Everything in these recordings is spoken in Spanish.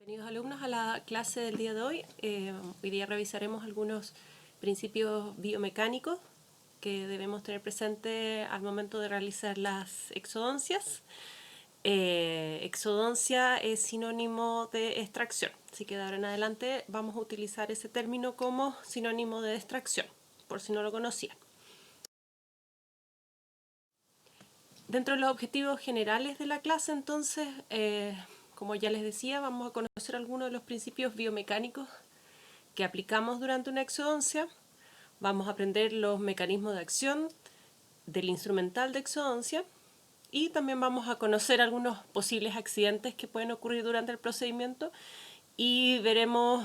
Bienvenidos alumnos a la clase del día de hoy. Hoy día revisaremos algunos principios biomecánicos que debemos tener presente al momento de realizar las exodoncias. Exodoncia es sinónimo de extracción, así que de ahora en adelante vamos a utilizar ese término como sinónimo de extracción, por si no lo conocían. Dentro de los objetivos generales de la clase, entonces, como ya les decía, vamos a conocer algunos de los principios biomecánicos que aplicamos durante una exodoncia. Vamos a aprender los mecanismos de acción del instrumental de exodoncia y también vamos a conocer algunos posibles accidentes que pueden ocurrir durante el procedimiento y veremos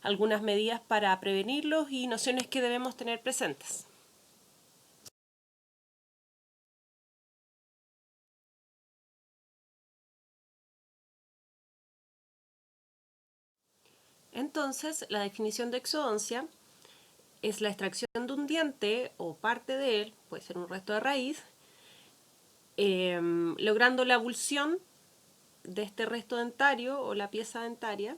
algunas medidas para prevenirlos y nociones que debemos tener presentes. Entonces, la definición de exodoncia es la extracción de un diente o parte de él, puede ser un resto de raíz, logrando la abulsión de este resto dentario o la pieza dentaria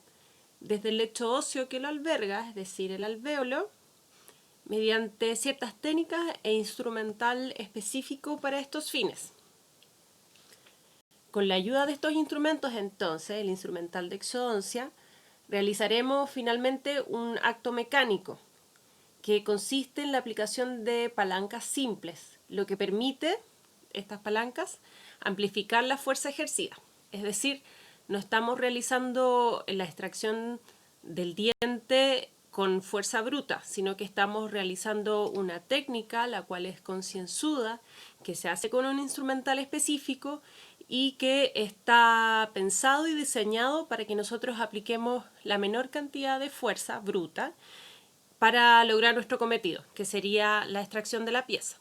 desde el lecho óseo que lo alberga, es decir, el alvéolo, mediante ciertas técnicas e instrumental específico para estos fines. Con la ayuda de estos instrumentos, entonces, el instrumental de exodoncia, realizaremos finalmente un acto mecánico que consiste en la aplicación de palancas simples, lo que permite, estas palancas, amplificar la fuerza ejercida. Es decir, no estamos realizando la extracción del diente con fuerza bruta, sino que estamos realizando una técnica, la cual es concienzuda, que se hace con un instrumental específico y que está pensado y diseñado para que nosotros apliquemos la menor cantidad de fuerza bruta para lograr nuestro cometido, que sería la extracción de la pieza.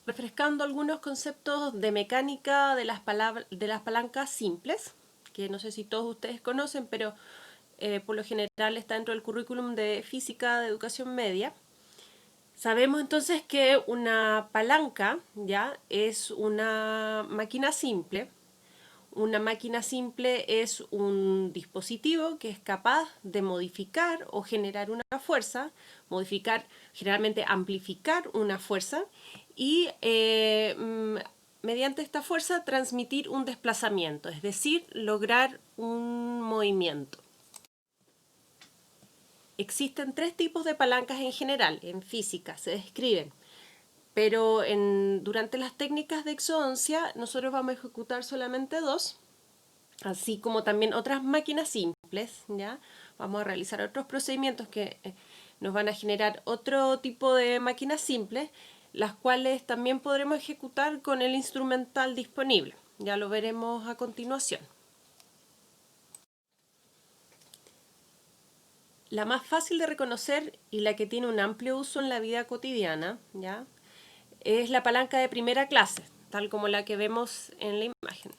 Refrescando algunos conceptos de mecánica de las palancas simples, que no sé si todos ustedes conocen, pero por lo general está dentro del currículum de física de educación media. Sabemos entonces que una palanca ya es una máquina simple. Una máquina simple es un dispositivo que es capaz de modificar o generar una fuerza, modificar, generalmente amplificar una fuerza y mediante esta fuerza transmitir un desplazamiento, es decir, lograr un movimiento. Existen tres tipos de palancas en general, en física se describen, pero durante las técnicas de exodoncia nosotros vamos a ejecutar solamente dos, así como también otras máquinas simples, ¿ya? Vamos a realizar otros procedimientos que nos van a generar otro tipo de máquinas simples, las cuales también podremos ejecutar con el instrumental disponible. Ya lo veremos a continuación. La más fácil de reconocer y la que tiene un amplio uso en la vida cotidiana, ¿ya?, es la palanca de primera clase, tal como la que vemos en la imagen.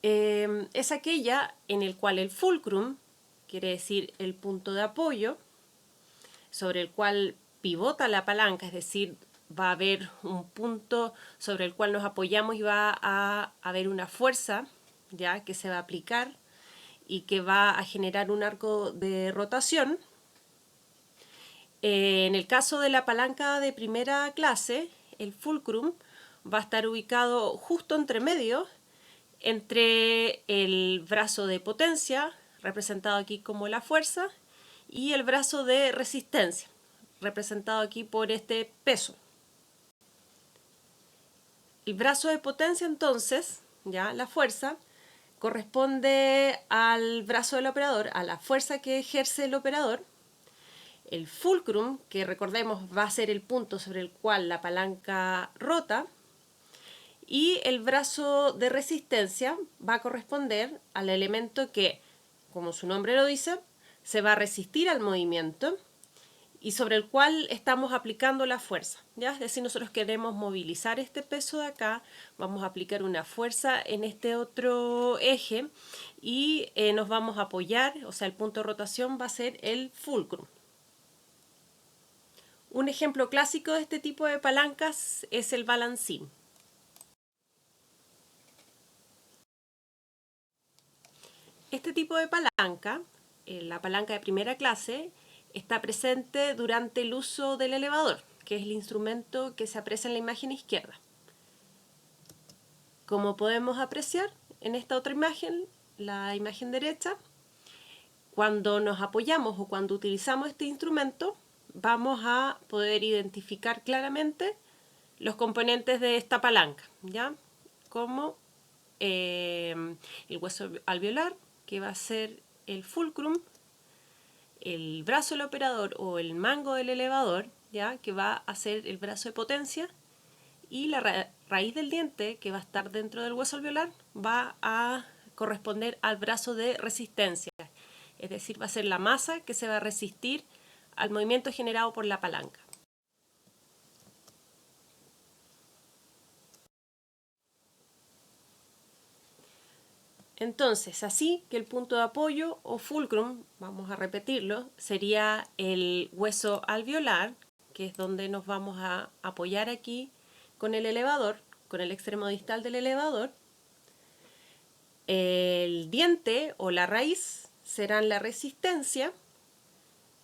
Es aquella en el cual el fulcrum, quiere decir el punto de apoyo, sobre el cual pivota la palanca, es decir, va a haber un punto sobre el cual nos apoyamos y va a haber una fuerza, ¿ya?, que se va a aplicar y que va a generar un arco de rotación. En el caso de la palanca de primera clase, el fulcrum va a estar ubicado justo entre medio, entre el brazo de potencia, representado aquí como la fuerza, y el brazo de resistencia, representado aquí por este peso. El brazo de potencia, entonces, ya la fuerza, corresponde al brazo del operador, a la fuerza que ejerce el operador. El fulcrum, que recordemos va a ser el punto sobre el cual la palanca rota, y el brazo de resistencia va a corresponder al elemento que, como su nombre lo dice, se va a resistir al movimiento y sobre el cual estamos aplicando la fuerza, ¿ya? Es decir, nosotros queremos movilizar este peso de acá, vamos a aplicar una fuerza en este otro eje y nos vamos a apoyar, o sea, el punto de rotación va a ser el fulcrum. Un ejemplo clásico de este tipo de palancas es el balancín. Este tipo de palanca, la palanca de primera clase, está presente durante el uso del elevador, que es el instrumento que se aprecia en la imagen izquierda. Como podemos apreciar en esta otra imagen, la imagen derecha, cuando nos apoyamos o cuando utilizamos este instrumento, vamos a poder identificar claramente los componentes de esta palanca, ¿ya? Como el hueso alveolar, que va a ser el fulcrum, el brazo del operador o el mango del elevador, ¿ya? Que va a ser el brazo de potencia, y la raíz del diente, que va a estar dentro del hueso alveolar, va a corresponder al brazo de resistencia, es decir, va a ser la masa que se va a resistir al movimiento generado por la palanca. Entonces, así que el punto de apoyo o fulcrum, vamos a repetirlo, sería el hueso alveolar, que es donde nos vamos a apoyar aquí con el elevador, con el extremo distal del elevador. El diente o la raíz serán la resistencia,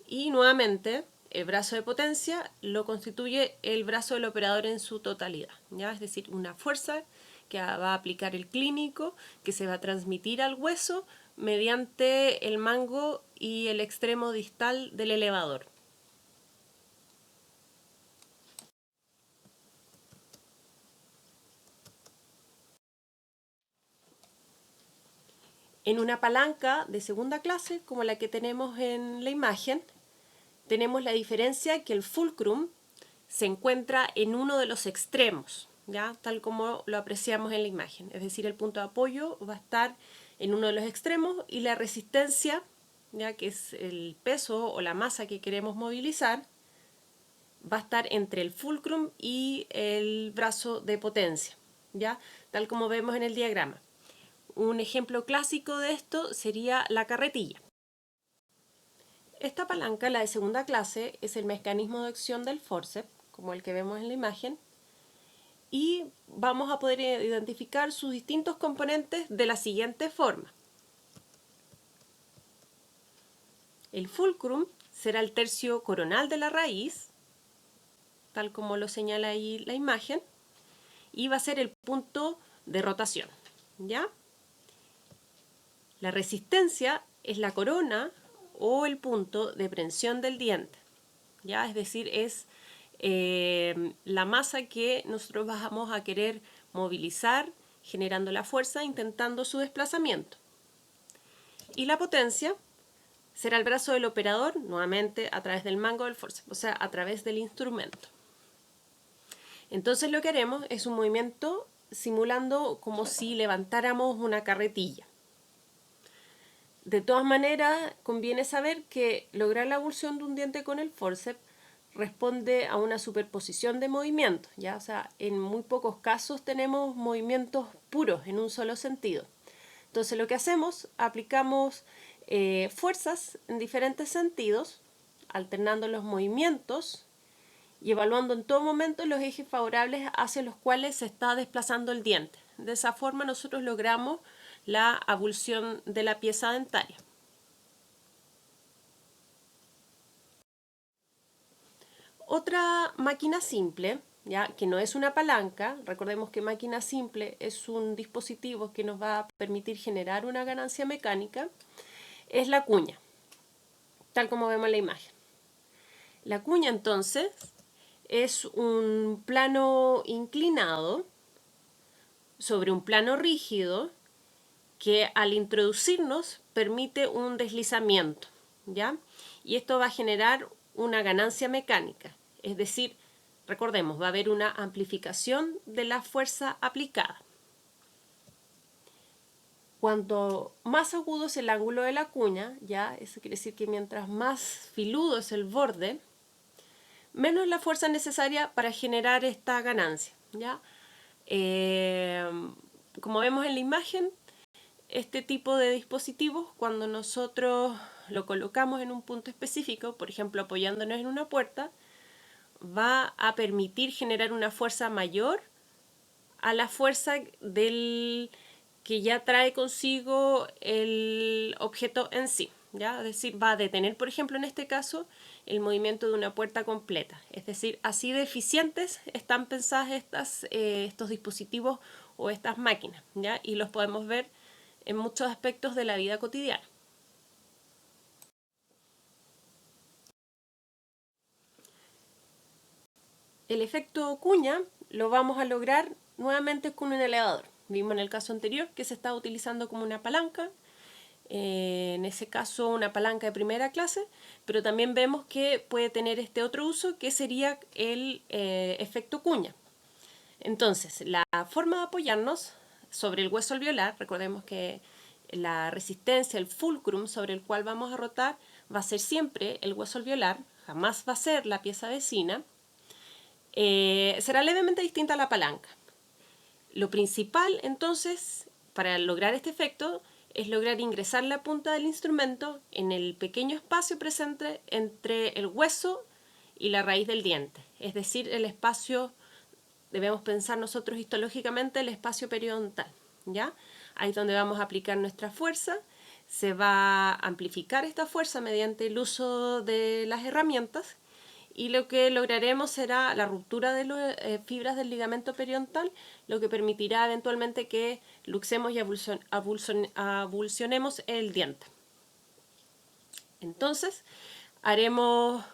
y nuevamente el brazo de potencia lo constituye el brazo del operador en su totalidad, ¿ya? Es decir, una fuerza que va a aplicar el clínico, que se va a transmitir al hueso mediante el mango y el extremo distal del elevador. En una palanca de segunda clase, como la que tenemos en la imagen, tenemos la diferencia que el fulcrum se encuentra en uno de los extremos, ¿ya? Tal como lo apreciamos en la imagen. Es decir, el punto de apoyo va a estar en uno de los extremos y la resistencia, ¿ya? Que es el peso o la masa que queremos movilizar, va a estar entre el fulcrum y el brazo de potencia, ¿ya? Tal como vemos en el diagrama. Un ejemplo clásico de esto sería la carretilla. Esta palanca, la de segunda clase, es el mecanismo de acción del forceps, como el que vemos en la imagen, y vamos a poder identificar sus distintos componentes de la siguiente forma. El fulcrum será el tercio coronal de la raíz, tal como lo señala ahí la imagen, y va a ser el punto de rotación, ¿ya? La resistencia es la corona o el punto de prensión del diente, ¿ya? Es decir, es la masa que nosotros vamos a querer movilizar, generando la fuerza, intentando su desplazamiento. Y la potencia será el brazo del operador, nuevamente a través del mango del forceps, o sea, a través del instrumento. Entonces lo que haremos es un movimiento simulando como si levantáramos una carretilla. De todas maneras, conviene saber que lograr la abulsión de un diente con el forceps responde a una superposición de movimientos, ¿ya? O sea, en muy pocos casos tenemos movimientos puros en un solo sentido. Entonces lo que hacemos, aplicamos fuerzas en diferentes sentidos, alternando los movimientos y evaluando en todo momento los ejes favorables hacia los cuales se está desplazando el diente. De esa forma nosotros logramos la abulsión de la pieza dentaria. Otra máquina simple, ¿ya? Que no es una palanca, recordemos que máquina simple es un dispositivo que nos va a permitir generar una ganancia mecánica, es la cuña, tal como vemos en la imagen. La cuña entonces es un plano inclinado sobre un plano rígido que al introducirnos permite un deslizamiento, ¿ya? Y esto va a generar una ganancia mecánica, es decir, recordemos, va a haber una amplificación de la fuerza aplicada. Cuanto más agudo es el ángulo de la cuña, ya, eso quiere decir que mientras más filudo es el borde, menos la fuerza necesaria para generar esta ganancia, ¿ya? Como vemos en la imagen, este tipo de dispositivos, cuando nosotros lo colocamos en un punto específico, por ejemplo apoyándonos en una puerta, va a permitir generar una fuerza mayor a la fuerza del que ya trae consigo el objeto en sí, ¿ya? Es decir, va a detener, por ejemplo, en este caso, el movimiento de una puerta completa. Es decir, así de eficientes están pensadas estos dispositivos o estas máquinas, ¿ya? Y los podemos ver en muchos aspectos de la vida cotidiana. El efecto cuña lo vamos a lograr nuevamente con un elevador. Vimos en el caso anterior que se estaba utilizando como una palanca, en ese caso una palanca de primera clase, pero también vemos que puede tener este otro uso que sería el efecto cuña. Entonces, la forma de apoyarnos sobre el hueso alveolar, recordemos que la resistencia, el fulcrum sobre el cual vamos a rotar va a ser siempre el hueso alveolar, jamás va a ser la pieza vecina. Será levemente distinta a la palanca. Lo principal, entonces, para lograr este efecto, es lograr ingresar la punta del instrumento en el pequeño espacio presente entre el hueso y la raíz del diente. Es decir, el espacio, debemos pensar nosotros histológicamente, el espacio periodontal, ¿ya? Ahí es donde vamos a aplicar nuestra fuerza. Se va a amplificar esta fuerza mediante el uso de las herramientas y lo que lograremos será la ruptura de las fibras del ligamento periodontal, lo que permitirá eventualmente que luxemos y avulsionemos el diente. Entonces, haremos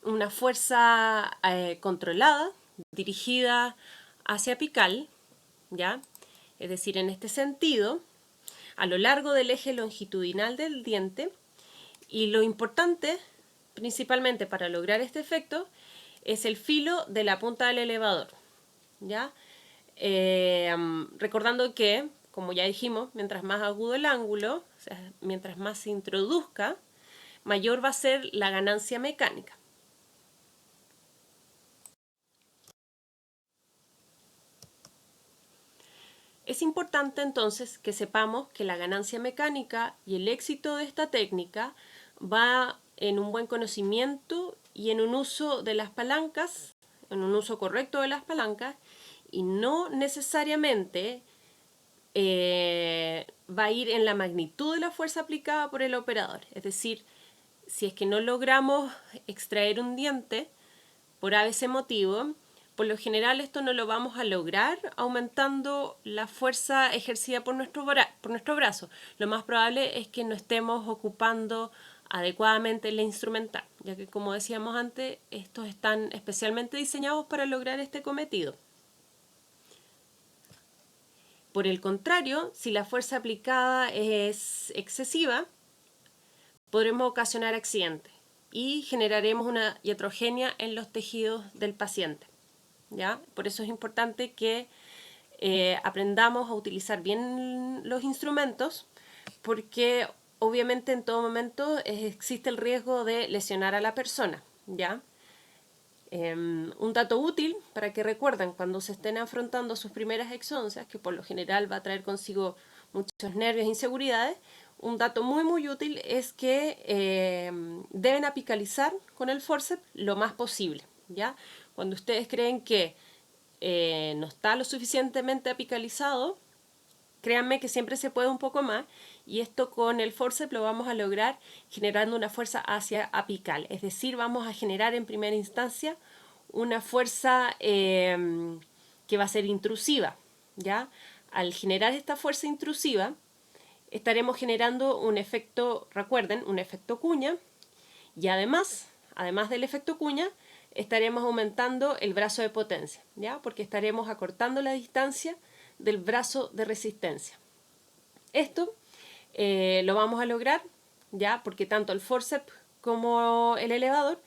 una fuerza controlada, dirigida hacia apical, ¿ya? Es decir, en este sentido, a lo largo del eje longitudinal del diente, y lo importante principalmente para lograr este efecto es el filo de la punta del elevador, ¿ya? Recordando que, como ya dijimos, mientras más agudo el ángulo, o sea, mientras más se introduzca, mayor va a ser la ganancia mecánica. Es importante entonces que sepamos que la ganancia mecánica y el éxito de esta técnica va en un buen conocimiento y en un uso de las palancas, en un uso correcto de las palancas, y no necesariamente va a ir en la magnitud de la fuerza aplicada por el operador. Es decir, si es que no logramos extraer un diente por ese motivo, por lo general esto no lo vamos a lograr aumentando la fuerza ejercida por nuestro brazo. Lo más probable es que no estemos ocupando adecuadamente la instrumental, ya que como decíamos antes, estos están especialmente diseñados para lograr este cometido. Por el contrario, si la fuerza aplicada es excesiva, podremos ocasionar accidentes y generaremos una iatrogenia en los tejidos del paciente, ¿ya? Por eso es importante que aprendamos a utilizar bien los instrumentos, porque obviamente en todo momento existe el riesgo de lesionar a la persona, ¿ya? Un dato útil para que recuerden cuando se estén afrontando sus primeras exoncias, que por lo general va a traer consigo muchos nervios e inseguridades, un dato muy útil es que deben apicalizar con el forceps lo más posible, ¿ya? Cuando ustedes creen que no está lo suficientemente apicalizado, créanme que siempre se puede un poco más, y esto con el forceps lo vamos a lograr generando una fuerza hacia apical, es decir, vamos a generar en primera instancia una fuerza que va a ser intrusiva, ¿ya? Al generar esta fuerza intrusiva, estaremos generando un efecto, recuerden, un efecto cuña, y además del efecto cuña, estaremos aumentando el brazo de potencia, ¿ya? Porque estaremos acortando la distancia del brazo de resistencia. Esto lo vamos a lograr, ¿ya? Porque tanto el forceps como el elevador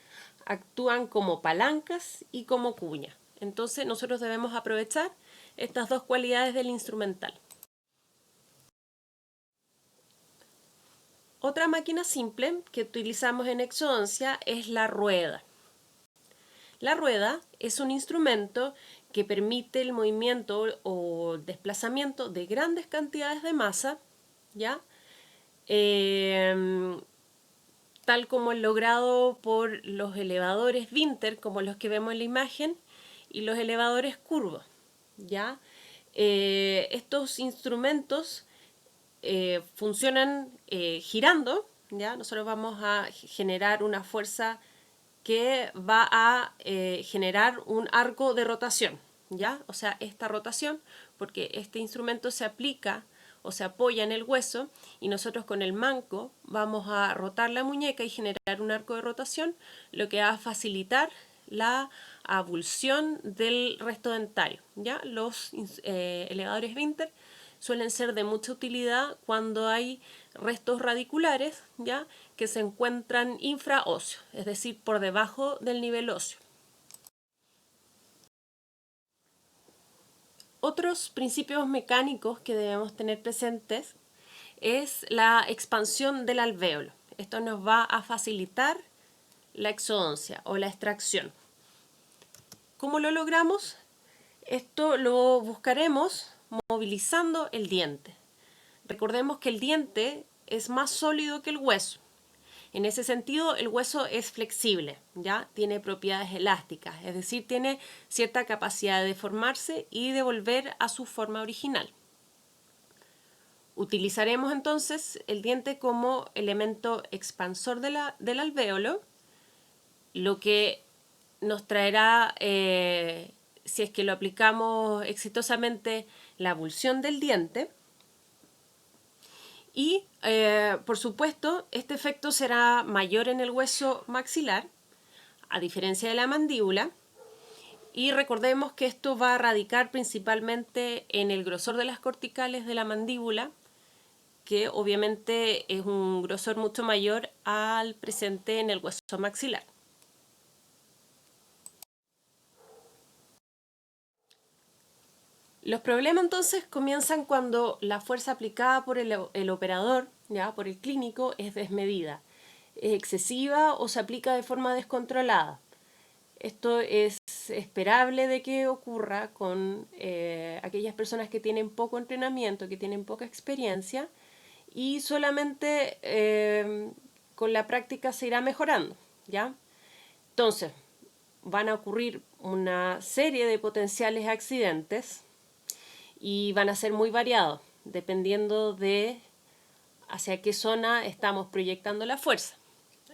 actúan como palancas y como cuña. Entonces nosotros debemos aprovechar estas dos cualidades del instrumental. Otra máquina simple que utilizamos en exodoncia es la rueda. La rueda es un instrumento que permite el movimiento o desplazamiento de grandes cantidades de masa, ¿ya? tal como el logrado por los elevadores Vinther, como los que vemos en la imagen, y los elevadores curvos, ¿ya? Estos instrumentos funcionan girando, ¿ya? Nosotros vamos a generar una fuerza que va a generar un arco de rotación, ¿ya? O sea, esta rotación, porque este instrumento se aplica o se apoya en el hueso y nosotros con el manco vamos a rotar la muñeca y generar un arco de rotación, lo que va a facilitar la abulsión del resto dentario, ¿ya? Los elevadores Vinther suelen ser de mucha utilidad cuando hay restos radiculares, ¿ya? Que se encuentran infraóseos, es decir, por debajo del nivel óseo. Otros principios mecánicos que debemos tener presentes es la expansión del alvéolo. Esto nos va a facilitar la exodoncia o la extracción. ¿Cómo lo logramos? Esto lo buscaremos movilizando el diente. Recordemos que el diente es más sólido que el hueso. En ese sentido, el hueso es flexible, ¿ya? Tiene propiedades elásticas, es decir, tiene cierta capacidad de deformarse y de volver a su forma original. Utilizaremos entonces el diente como elemento expansor del alvéolo, lo que nos traerá, si es que lo aplicamos exitosamente, la abulsión del diente. Y, por supuesto, este efecto será mayor en el hueso maxilar, a diferencia de la mandíbula. Y recordemos que esto va a radicar principalmente en el grosor de las corticales de la mandíbula, que obviamente es un grosor mucho mayor al presente en el hueso maxilar. Los problemas entonces comienzan cuando la fuerza aplicada por el operador, ¿ya? Por el clínico, es desmedida, es excesiva o se aplica de forma descontrolada. Esto es esperable de que ocurra con aquellas personas que tienen poco entrenamiento, que tienen poca experiencia y solamente con la práctica se irá mejorando, ¿ya? Entonces, van a ocurrir una serie de potenciales accidentes y van a ser muy variados, dependiendo de hacia qué zona estamos proyectando la fuerza.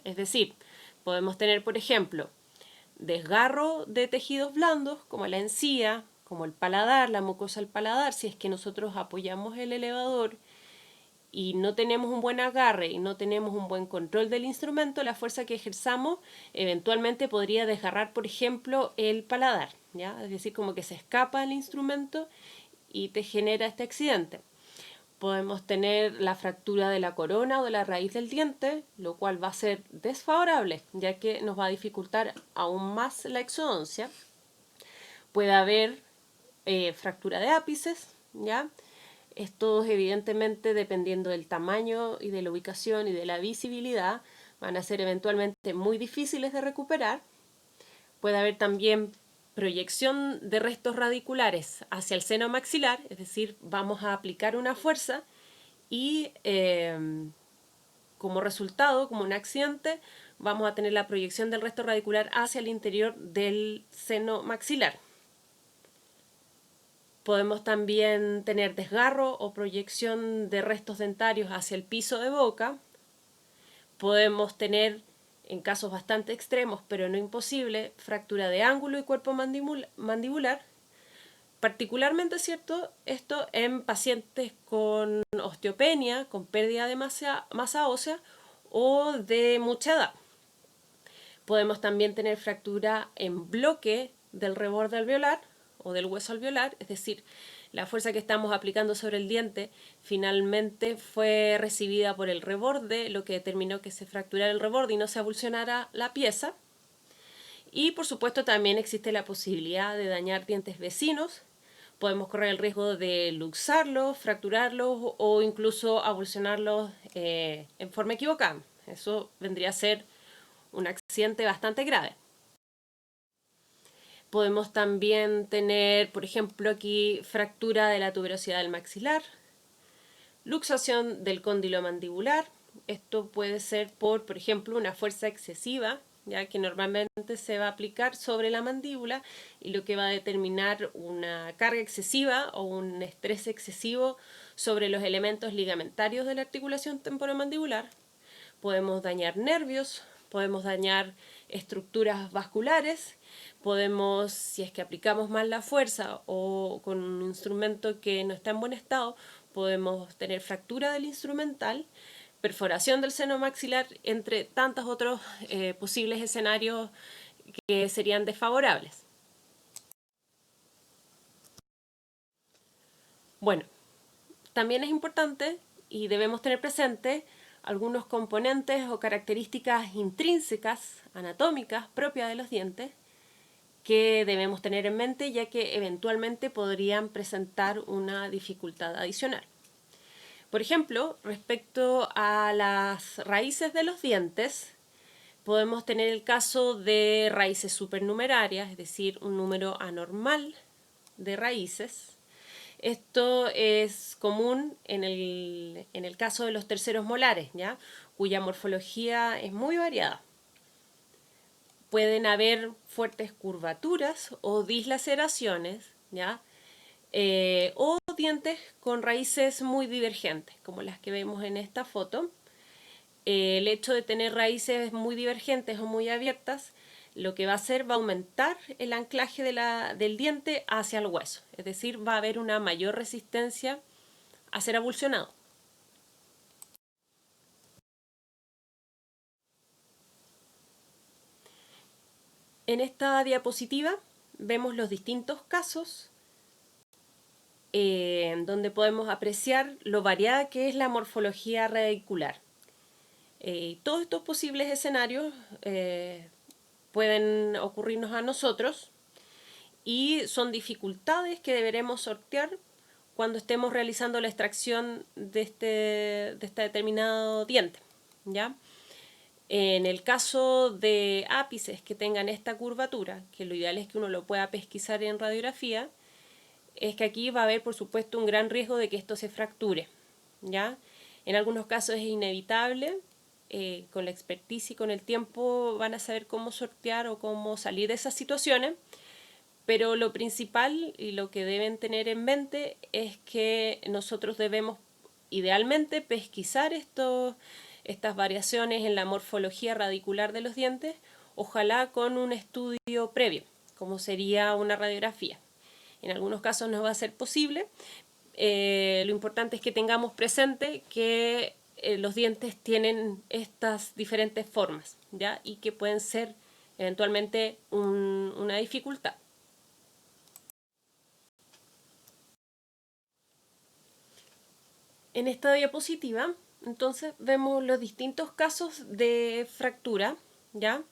Es decir, podemos tener, por ejemplo, desgarro de tejidos blandos, como la encía, como el paladar, la mucosa del paladar, si es que nosotros apoyamos el elevador y no tenemos un buen agarre y no tenemos un buen control del instrumento, la fuerza que ejerzamos eventualmente podría desgarrar, por ejemplo, el paladar, ¿ya? Es decir, como que se escapa el instrumento y te genera este accidente. Podemos tener la fractura de la corona o de la raíz del diente, lo cual va a ser desfavorable, ya que nos va a dificultar aún más la exodoncia. Puede haber fractura de ápices, ¿ya? Estos, evidentemente, dependiendo del tamaño y de la ubicación y de la visibilidad, van a ser eventualmente muy difíciles de recuperar. Puede haber también proyección de restos radiculares hacia el seno maxilar, es decir, vamos a aplicar una fuerza y como resultado, como un accidente, vamos a tener la proyección del resto radicular hacia el interior del seno maxilar. Podemos también tener desgarro o proyección de restos dentarios hacia el piso de boca. Podemos tener, en casos bastante extremos, pero no imposible, fractura de ángulo y cuerpo mandibular. Particularmente cierto esto en pacientes con osteopenia, con pérdida de masa ósea o de mucha edad. Podemos también tener fractura en bloque del reborde alveolar o del hueso alveolar, es decir, la fuerza que estamos aplicando sobre el diente finalmente fue recibida por el reborde, lo que determinó que se fracturara el reborde y no se abulsionara la pieza. Y por supuesto también existe la posibilidad de dañar dientes vecinos. Podemos correr el riesgo de luxarlos, fracturarlos o incluso abulsionarlos en forma equivocada. Eso vendría a ser un accidente bastante grave. Podemos también tener, por ejemplo, aquí fractura de la tuberosidad del maxilar, luxación del cóndilo mandibular, Esto puede ser por ejemplo, una fuerza excesiva, ya que normalmente se va a aplicar sobre la mandíbula y lo que va a determinar una carga excesiva o un estrés excesivo sobre los elementos ligamentarios de la articulación temporomandibular. Podemos dañar nervios, podemos dañar estructuras vasculares, podemos, si es que aplicamos mal la fuerza o con un instrumento que no está en buen estado, podemos tener fractura del instrumental, perforación del seno maxilar, entre tantos otros posibles escenarios que serían desfavorables. Bueno, también es importante y debemos tener presente algunos componentes o características intrínsecas, anatómicas, propias de los dientes, que debemos tener en mente ya que eventualmente podrían presentar una dificultad adicional. Por ejemplo, respecto a las raíces de los dientes, podemos tener el caso de raíces supernumerarias, es decir, un número anormal de raíces. Esto es común en el caso de los terceros molares, ¿ya? Cuya morfología es muy variada. Pueden haber fuertes curvaturas o dislaceraciones, ¿ya? O dientes con raíces muy divergentes, como las que vemos en esta foto. El hecho de tener raíces muy divergentes o muy abiertas, lo que va a hacer va a aumentar el anclaje del diente hacia el hueso, es decir, va a haber una mayor resistencia a ser avulsionado. En esta diapositiva vemos los distintos casos donde podemos apreciar lo variada que es la morfología radicular. Todos estos posibles escenarios pueden ocurrirnos a nosotros y son dificultades que deberemos sortear cuando estemos realizando la extracción de este determinado diente, ¿ya? En el caso de ápices que tengan esta curvatura, que lo ideal es que uno lo pueda pesquisar en radiografía, es que aquí va a haber, por supuesto, un gran riesgo de que esto se fracture, ¿ya? En algunos casos es inevitable, con la experticia y con el tiempo van a saber cómo sortear o cómo salir de esas situaciones, pero lo principal y lo que deben tener en mente es que nosotros debemos idealmente pesquisar estas variaciones en la morfología radicular de los dientes, ojalá con un estudio previo, como sería una radiografía. En algunos casos no va a ser posible. Lo importante es que tengamos presente que los dientes tienen estas diferentes formas, ¿ya? Y que pueden ser eventualmente una dificultad. En esta diapositiva, entonces, vemos los distintos casos de fractura, ¿ya?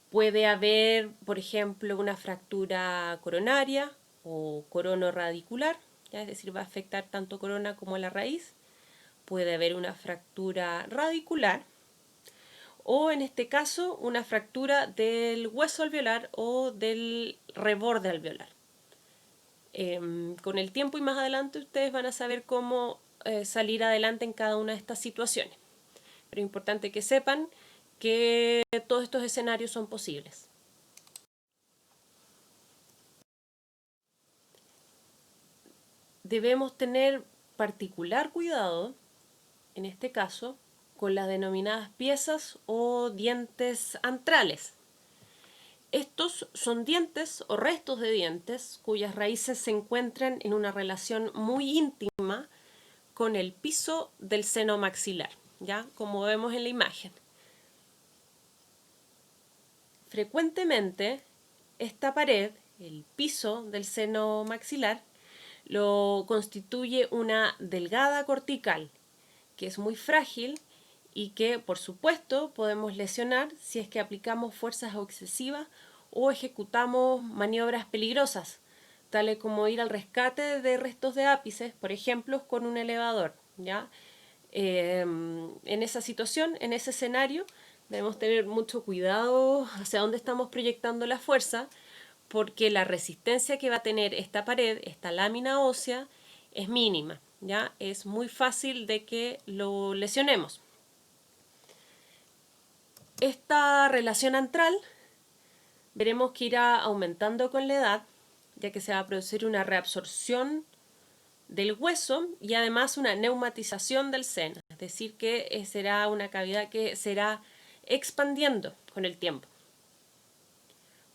Puede haber, por ejemplo, una fractura coronaria o coronoradicular, ¿ya? Es decir, va a afectar tanto corona como la raíz. Puede haber una fractura radicular o, en este caso, una fractura del hueso alveolar o del reborde alveolar. Con el tiempo y más adelante ustedes van a saber cómo salir adelante en cada una de estas situaciones. Pero es importante que sepan que todos estos escenarios son posibles. Debemos tener particular cuidado, en este caso, con las denominadas piezas o dientes antrales. Estos son dientes o restos de dientes cuyas raíces se encuentran en una relación muy íntima con el piso del seno maxilar, ¿ya? Como vemos en la imagen. Frecuentemente, esta pared, el piso del seno maxilar, lo constituye una delgada cortical, que es muy frágil y que, por supuesto, podemos lesionar si es que aplicamos fuerzas excesivas o ejecutamos maniobras peligrosas, tales como ir al rescate de restos de ápices, por ejemplo, con un elevador, ¿ya? En esa situación, en ese escenario, debemos tener mucho cuidado hacia dónde estamos proyectando la fuerza, porque la resistencia que va a tener esta pared, esta lámina ósea, es mínima, ¿ya? Es muy fácil de que lo lesionemos. Esta relación antral veremos que irá aumentando con la edad, ya que se va a producir una reabsorción del hueso y además una neumatización del seno, es decir, que será una cavidad que será expandiendo con el tiempo.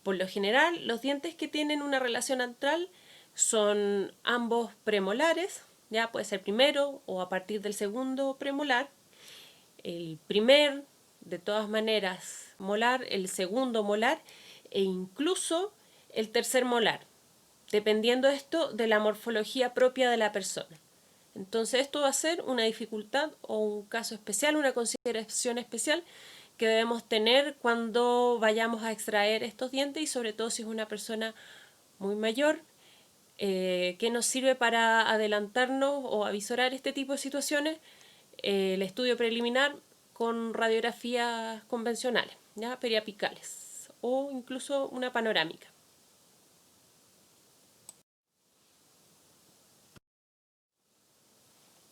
Por lo general, los dientes que tienen una relación antral son ambos premolares, ya puede ser primero o a partir del segundo premolar. El primer, de todas maneras, molar, el segundo molar e incluso el tercer molar, dependiendo esto de la morfología propia de la persona. Entonces esto va a ser una dificultad o un caso especial, una consideración especial que debemos tener cuando vayamos a extraer estos dientes y sobre todo si es una persona muy mayor, que nos sirve para adelantarnos o avisorar este tipo de situaciones, el estudio preliminar con radiografías convencionales, ¿ya? Periapicales o incluso una panorámica.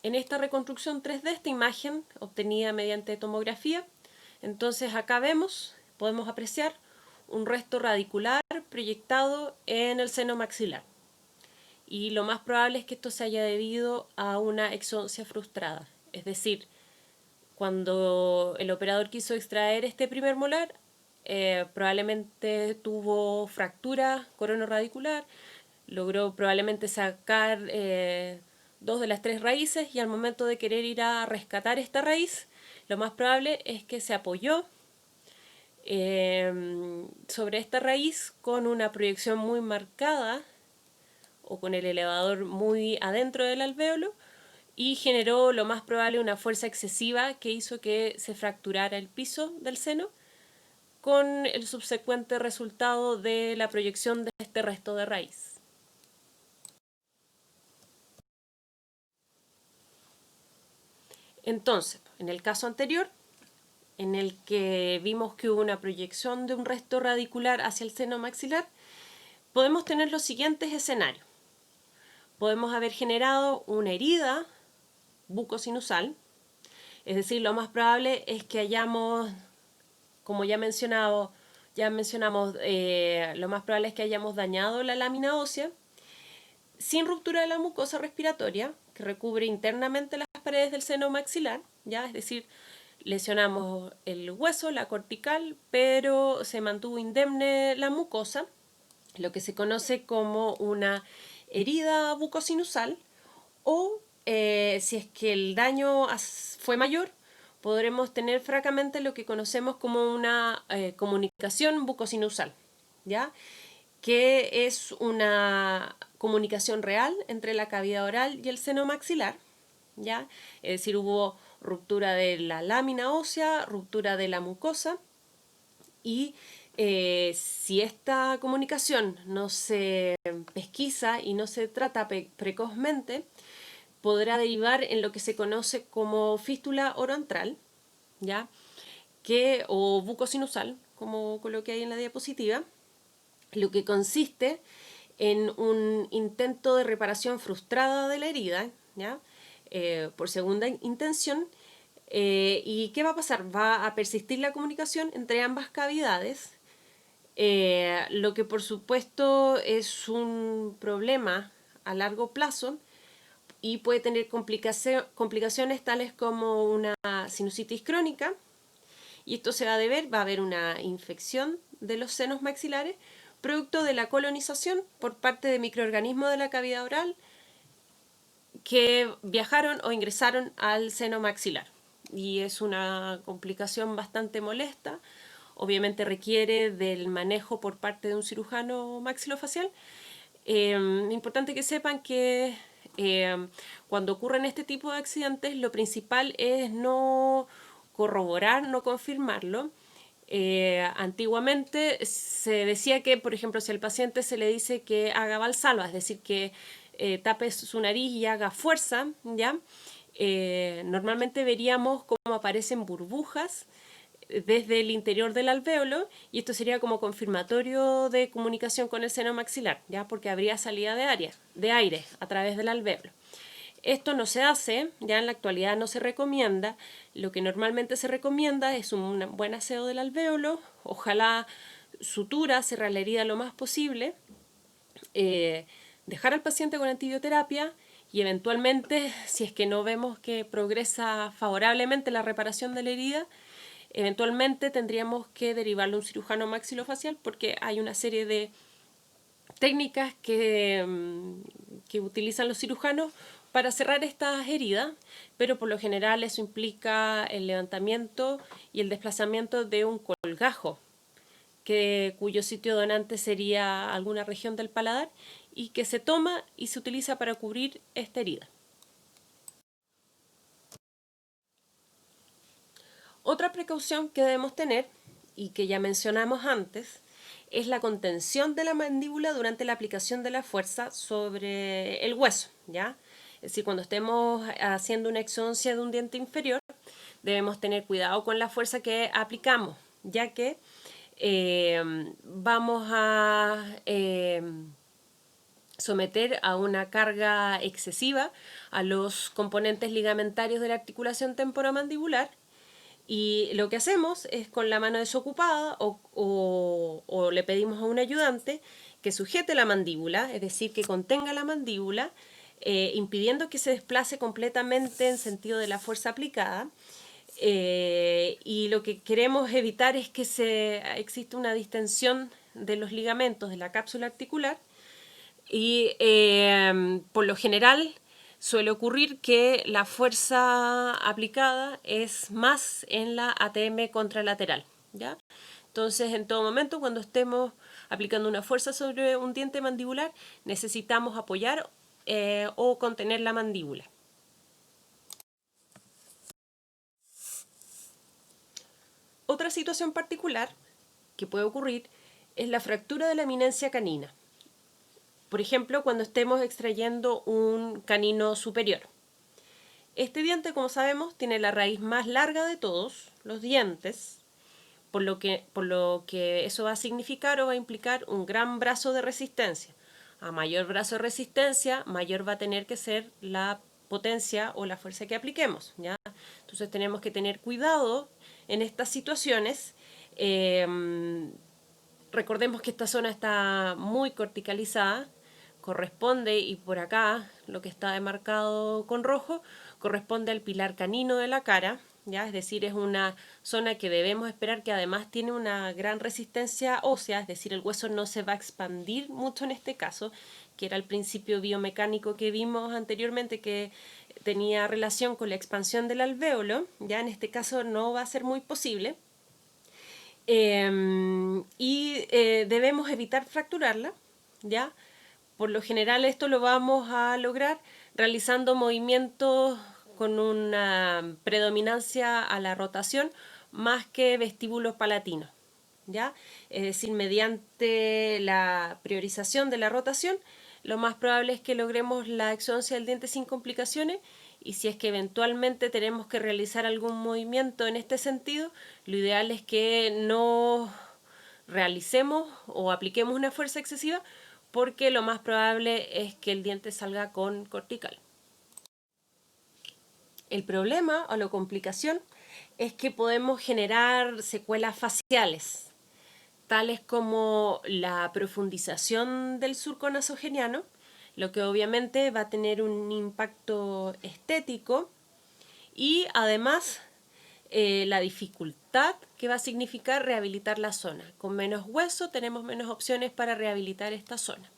En esta reconstrucción 3D, esta imagen obtenida mediante tomografía, entonces acá podemos apreciar un resto radicular proyectado en el seno maxilar. Y lo más probable es que esto se haya debido a una exodoncia frustrada. Es decir, cuando el operador quiso extraer este primer molar, probablemente tuvo fractura coronoradicular, logró probablemente sacar 2 de las 3 raíces y al momento de querer ir a rescatar esta raíz, lo más probable es que se apoyó sobre esta raíz con una proyección muy marcada o con el elevador muy adentro del alvéolo y generó lo más probable una fuerza excesiva que hizo que se fracturara el piso del seno con el subsecuente resultado de la proyección de este resto de raíz. Entonces, en el caso anterior, en el que vimos que hubo una proyección de un resto radicular hacia el seno maxilar, podemos tener los siguientes escenarios. Podemos haber generado una herida bucosinusal, es decir, lo más probable es que hayamos, como ya mencionamos, lo más probable es que hayamos dañado la lámina ósea sin ruptura de la mucosa respiratoria, que recubre internamente las paredes del seno maxilar, ¿ya? Es decir, lesionamos el hueso, la cortical, pero se mantuvo indemne la mucosa, lo que se conoce como una herida bucosinusal, o si es que el daño fue mayor, podremos tener francamente lo que conocemos como una comunicación bucosinusal, ¿ya? Que es una comunicación real entre la cavidad oral y el seno maxilar, ¿ya? Es decir, hubo ruptura de la lámina ósea, ruptura de la mucosa, y si esta comunicación no se pesquisa y no se trata precozmente, podrá derivar en lo que se conoce como fístula oroantral, ¿ya? O bucosinusal, como coloqué ahí en la diapositiva, lo que consiste en un intento de reparación frustrada de la herida, ¿ya? Por segunda intención. ¿Y qué va a pasar? Va a persistir la comunicación entre ambas cavidades, lo que por supuesto es un problema a largo plazo y puede tener complicaciones tales como una sinusitis crónica, y esto se va a deber, va a haber una infección de los senos maxilares producto de la colonización por parte de microorganismos de la cavidad oral que viajaron o ingresaron al seno maxilar. Y es una complicación bastante molesta. Obviamente requiere del manejo por parte de un cirujano maxilofacial. Importante que sepan que cuando ocurren este tipo de accidentes, lo principal es no corroborar, no confirmarlo. Antiguamente se decía que, por ejemplo, si al paciente se le dice que haga valsalva, es decir, que tape su nariz y haga fuerza, ¿ya? Normalmente veríamos cómo aparecen burbujas desde el interior del alvéolo y esto sería como confirmatorio de comunicación con el seno maxilar, ¿ya? Porque habría salida de aire a través del alvéolo. Esto no se hace, ya en la actualidad no se recomienda. Lo que normalmente se recomienda es un buen aseo del alvéolo, ojalá sutura, cerrar la herida lo más posible, dejar al paciente con antibioterapia y eventualmente, si es que no vemos que progresa favorablemente la reparación de la herida, eventualmente tendríamos que derivarlo a un cirujano maxilofacial porque hay una serie de técnicas que utilizan los cirujanos para cerrar estas heridas, pero por lo general eso implica el levantamiento y el desplazamiento de un colgajo, cuyo sitio donante sería alguna región del paladar y que se toma y se utiliza para cubrir esta herida. Otra precaución que debemos tener, y que ya mencionamos antes, es la contención de la mandíbula durante la aplicación de la fuerza sobre el hueso, ¿ya? Es decir, cuando estemos haciendo una exodoncia de un diente inferior, debemos tener cuidado con la fuerza que aplicamos, ya que vamos a someter a una carga excesiva a los componentes ligamentarios de la articulación temporomandibular. Y lo que hacemos es con la mano desocupada o le pedimos a un ayudante que sujete la mandíbula, es decir, que contenga la mandíbula, impidiendo que se desplace completamente en sentido de la fuerza aplicada. Y lo que queremos evitar es que exista una distensión de los ligamentos de la cápsula articular y por lo general suele ocurrir que la fuerza aplicada es más en la ATM contralateral, ¿ya? Entonces, en todo momento, cuando estemos aplicando una fuerza sobre un diente mandibular, necesitamos apoyar o contener la mandíbula. Otra situación particular que puede ocurrir es la fractura de la eminencia canina. Por ejemplo, cuando estemos extrayendo un canino superior. Este diente, como sabemos, tiene la raíz más larga de todos los dientes, por lo que eso va a significar o va a implicar un gran brazo de resistencia. A mayor brazo de resistencia, mayor va a tener que ser la potencia o la fuerza que apliquemos, ¿ya? Entonces tenemos que tener cuidado en estas situaciones. Recordemos que esta zona está muy corticalizada, corresponde, y por acá lo que está demarcado con rojo, corresponde al pilar canino de la cara, ¿ya? Es decir, es una zona que debemos esperar que además tiene una gran resistencia ósea, es decir, el hueso no se va a expandir mucho en este caso, que era el principio biomecánico que vimos anteriormente que tenía relación con la expansión del alvéolo, ya en este caso no va a ser muy posible. Debemos evitar fracturarla, ¿ya? Por lo general esto lo vamos a lograr realizando movimientos con una predominancia a la rotación más que vestíbulos palatinos, ¿ya? Es decir, mediante la priorización de la rotación, lo más probable es que logremos la exodoncia del diente sin complicaciones, y si es que eventualmente tenemos que realizar algún movimiento en este sentido, lo ideal es que no realicemos o apliquemos una fuerza excesiva, porque lo más probable es que el diente salga con cortical. El problema o la complicación es que podemos generar secuelas faciales, tales como la profundización del surco nasogeniano, lo que obviamente va a tener un impacto estético, y además la dificultad que va a significar rehabilitar la zona. Con menos hueso tenemos menos opciones para rehabilitar esta zona.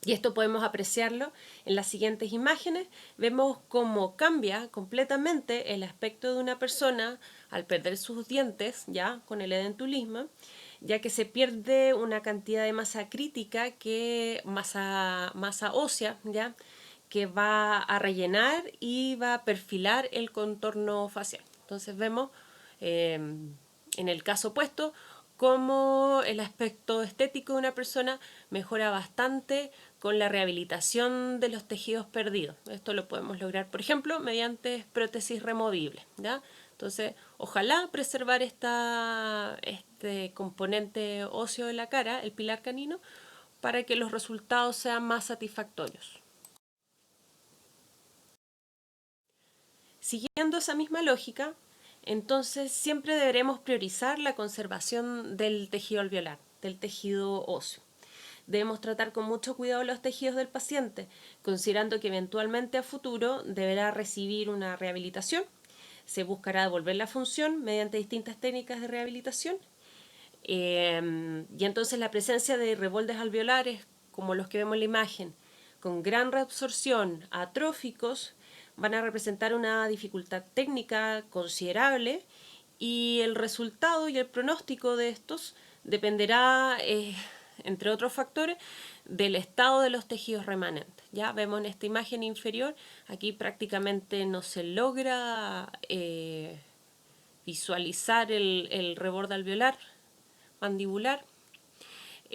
Y esto podemos apreciarlo en las siguientes imágenes. Vemos cómo cambia completamente el aspecto de una persona al perder sus dientes, ya con el edentulismo, ya que se pierde una cantidad de masa crítica, masa ósea, ya, que va a rellenar y va a perfilar el contorno facial. Entonces vemos en el caso opuesto cómo el aspecto estético de una persona mejora bastante con la rehabilitación de los tejidos perdidos. Esto lo podemos lograr, por ejemplo, mediante prótesis removibles, ¿ya? Entonces, ojalá preservar este componente óseo de la cara, el pilar canino, para que los resultados sean más satisfactorios. Siguiendo esa misma lógica, entonces siempre deberemos priorizar la conservación del tejido alveolar, del tejido óseo. Debemos tratar con mucho cuidado los tejidos del paciente, considerando que eventualmente a futuro deberá recibir una rehabilitación. Se buscará devolver la función mediante distintas técnicas de rehabilitación. Y entonces la presencia de revoldes alveolares, como los que vemos en la imagen, con gran reabsorción, atróficos, van a representar una dificultad técnica considerable, y el resultado y el pronóstico de estos dependerá, entre otros factores, del estado de los tejidos remanentes. Ya vemos en esta imagen inferior, aquí prácticamente no se logra visualizar el reborde alveolar mandibular.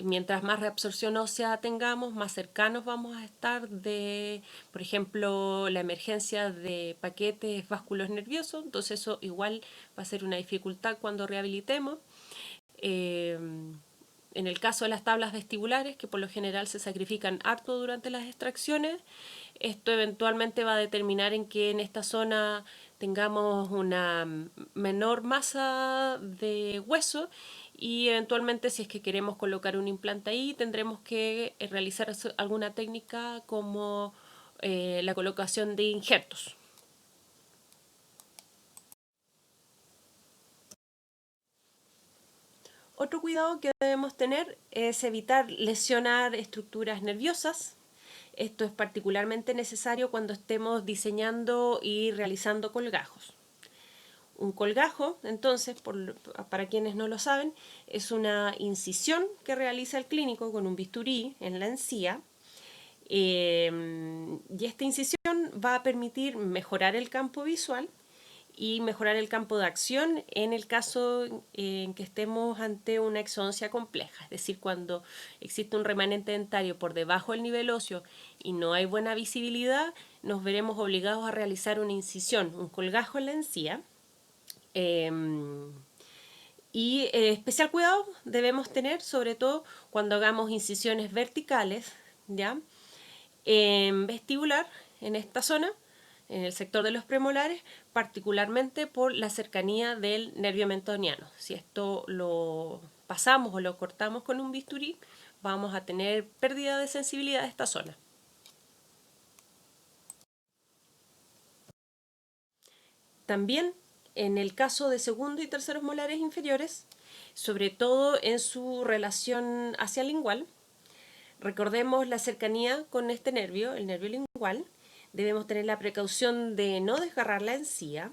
Mientras más reabsorción ósea tengamos, más cercanos vamos a estar de, por ejemplo, la emergencia de paquetes vasculos nerviosos. Entonces eso igual va a ser una dificultad cuando rehabilitemos. En el caso de las tablas vestibulares, que por lo general se sacrifican harto durante las extracciones, esto eventualmente va a determinar en que en esta zona tengamos una menor masa de hueso, y eventualmente si es que queremos colocar un implante ahí tendremos que realizar alguna técnica como la colocación de injertos. Otro cuidado que debemos tener es evitar lesionar estructuras nerviosas. Esto es particularmente necesario cuando estemos diseñando y realizando colgajos. Un colgajo, entonces, para quienes no lo saben, es una incisión que realiza el clínico con un bisturí en la encía. Y esta incisión va a permitir mejorar el campo visual y mejorar el campo de acción en el caso en que estemos ante una exodoncia compleja, es decir, cuando existe un remanente dentario por debajo del nivel óseo y no hay buena visibilidad, nos veremos obligados a realizar una incisión, un colgajo en la encía. Y especial cuidado debemos tener, sobre todo cuando hagamos incisiones verticales, ¿ya? En vestibular, en esta zona, en el sector de los premolares, particularmente por la cercanía del nervio mentoniano. Si esto lo pasamos o lo cortamos con un bisturí, vamos a tener pérdida de sensibilidad de esta zona. También en el caso de segundo y terceros molares inferiores, sobre todo en su relación hacia el lingual, recordemos la cercanía con este nervio, el nervio lingual. Debemos tener la precaución de no desgarrar la encía,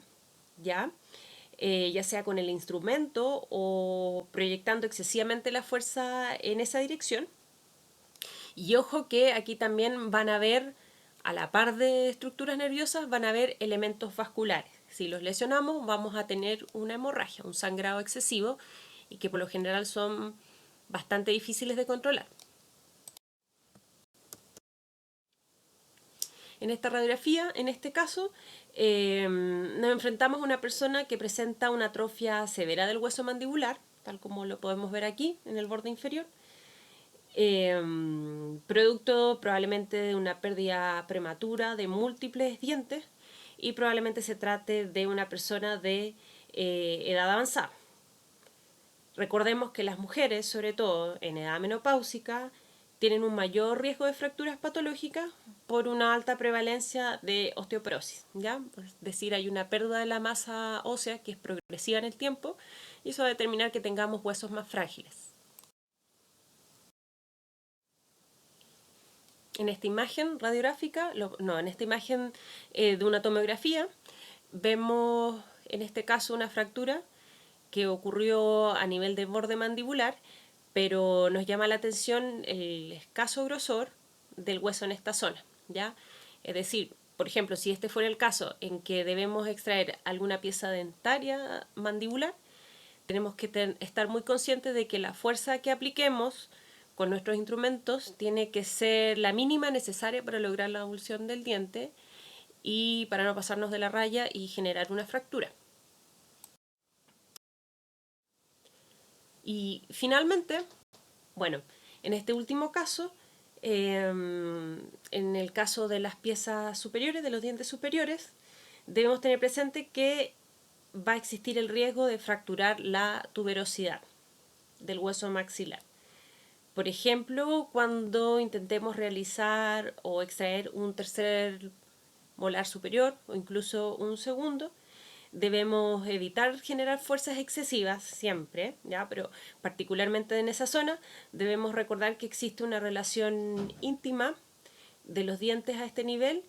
¿ya? Ya sea con el instrumento o proyectando excesivamente la fuerza en esa dirección. Y ojo que aquí también van a haber, a la par de estructuras nerviosas, van a haber elementos vasculares. Si los lesionamos vamos a tener una hemorragia, un sangrado excesivo, y que por lo general son bastante difíciles de controlar. En esta radiografía, en este caso, nos enfrentamos a una persona que presenta una atrofia severa del hueso mandibular, tal como lo podemos ver aquí en el borde inferior, producto probablemente de una pérdida prematura de múltiples dientes, y probablemente se trate de una persona de edad avanzada. Recordemos que las mujeres, sobre todo en edad menopáusica, tienen un mayor riesgo de fracturas patológicas por una alta prevalencia de osteoporosis, ¿ya? Es decir, hay una pérdida de la masa ósea que es progresiva en el tiempo, y eso va a determinar que tengamos huesos más frágiles. En esta imagen radiográfica, en esta imagen de una tomografía, vemos en este caso una fractura que ocurrió a nivel del borde mandibular, pero nos llama la atención el escaso grosor del hueso en esta zona, ¿ya? Es decir, por ejemplo, si este fuera el caso en que debemos extraer alguna pieza dentaria mandibular, tenemos que estar muy conscientes de que la fuerza que apliquemos con nuestros instrumentos tiene que ser la mínima necesaria para lograr la avulsión del diente y para no pasarnos de la raya y generar una fractura. Y finalmente, bueno, en este último caso, en el caso de las piezas superiores, de los dientes superiores, debemos tener presente que va a existir el riesgo de fracturar la tuberosidad del hueso maxilar. Por ejemplo, cuando intentemos realizar o extraer un tercer molar superior o incluso un segundo, debemos evitar generar fuerzas excesivas siempre, ¿ya? Pero particularmente en esa zona debemos recordar que existe una relación íntima de los dientes a este nivel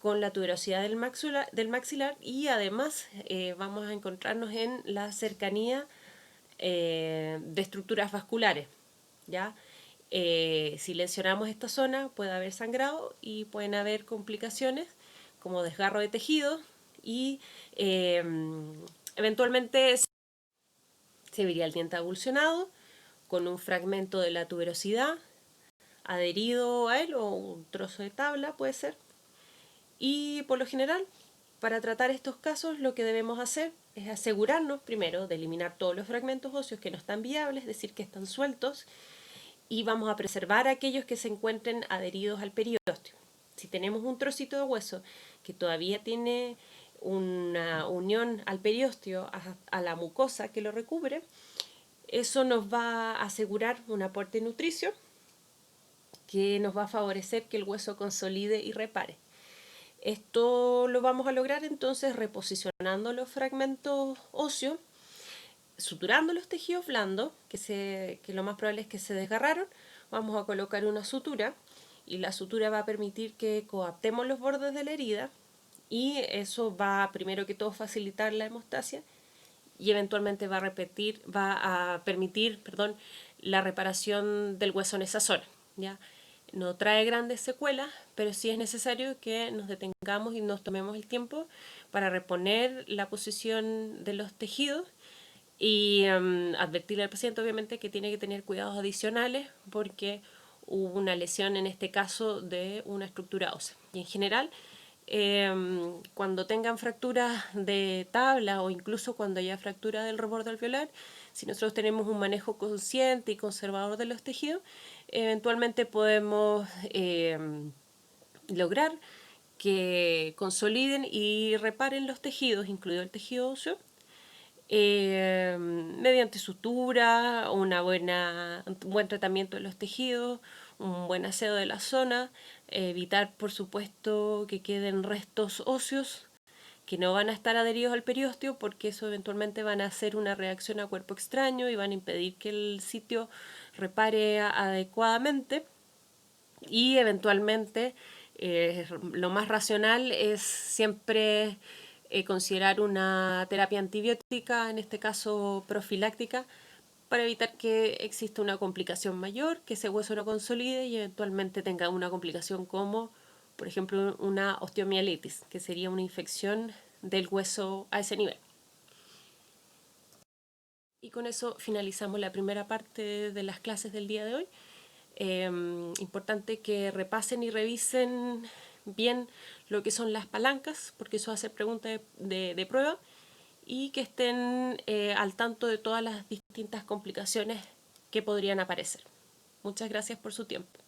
con la tuberosidad del maxilar y además vamos a encontrarnos en la cercanía de estructuras vasculares, ¿ya? Si lesionamos esta zona puede haber sangrado y pueden haber complicaciones como desgarro de tejido y eventualmente se vería el diente avulsionado con un fragmento de la tuberosidad adherido a él o un trozo de tabla puede ser. Y por lo general, para tratar estos casos lo que debemos hacer es asegurarnos primero de eliminar todos los fragmentos óseos que no están viables, es decir, que están sueltos, y vamos a preservar aquellos que se encuentren adheridos al periósteo. Si tenemos un trocito de hueso que todavía tiene una unión al periósteo, a la mucosa que lo recubre, eso nos va a asegurar un aporte nutricio que nos va a favorecer que el hueso consolide y repare. Esto lo vamos a lograr entonces reposicionando los fragmentos óseos, suturando los tejidos blandos, que lo más probable es que se desgarraron. Vamos a colocar una sutura y la sutura va a permitir que coaptemos los bordes de la herida y eso va primero que todo facilitar la hemostasia y eventualmente va a permitir, la reparación del hueso en esa zona, ¿ya? No trae grandes secuelas, pero sí es necesario que nos detengamos y nos tomemos el tiempo para reponer la posición de los tejidos y advertirle al paciente obviamente que tiene que tener cuidados adicionales porque hubo una lesión en este caso de una estructura ósea. Y en general, cuando tengan fracturas de tabla o incluso cuando haya fractura del reborde alveolar, si nosotros tenemos un manejo consciente y conservador de los tejidos, eventualmente podemos lograr que consoliden y reparen los tejidos, incluido el tejido óseo, mediante sutura, un buen tratamiento de los tejidos, un buen aseo de la zona, evitar por supuesto que queden restos óseos que no van a estar adheridos al periósteo porque eso eventualmente van a hacer una reacción a cuerpo extraño y van a impedir que el sitio repare adecuadamente y eventualmente lo más racional es siempre considerar una terapia antibiótica, en este caso profiláctica, para evitar que exista una complicación mayor, que ese hueso no consolide y eventualmente tenga una complicación como, por ejemplo, una osteomielitis, que sería una infección del hueso a ese nivel. Y con eso finalizamos la primera parte de las clases del día de hoy. Importante que repasen y revisen bien lo que son las palancas, porque eso hace preguntas de prueba, y que estén al tanto de todas las distintas complicaciones que podrían aparecer. Muchas gracias por su tiempo.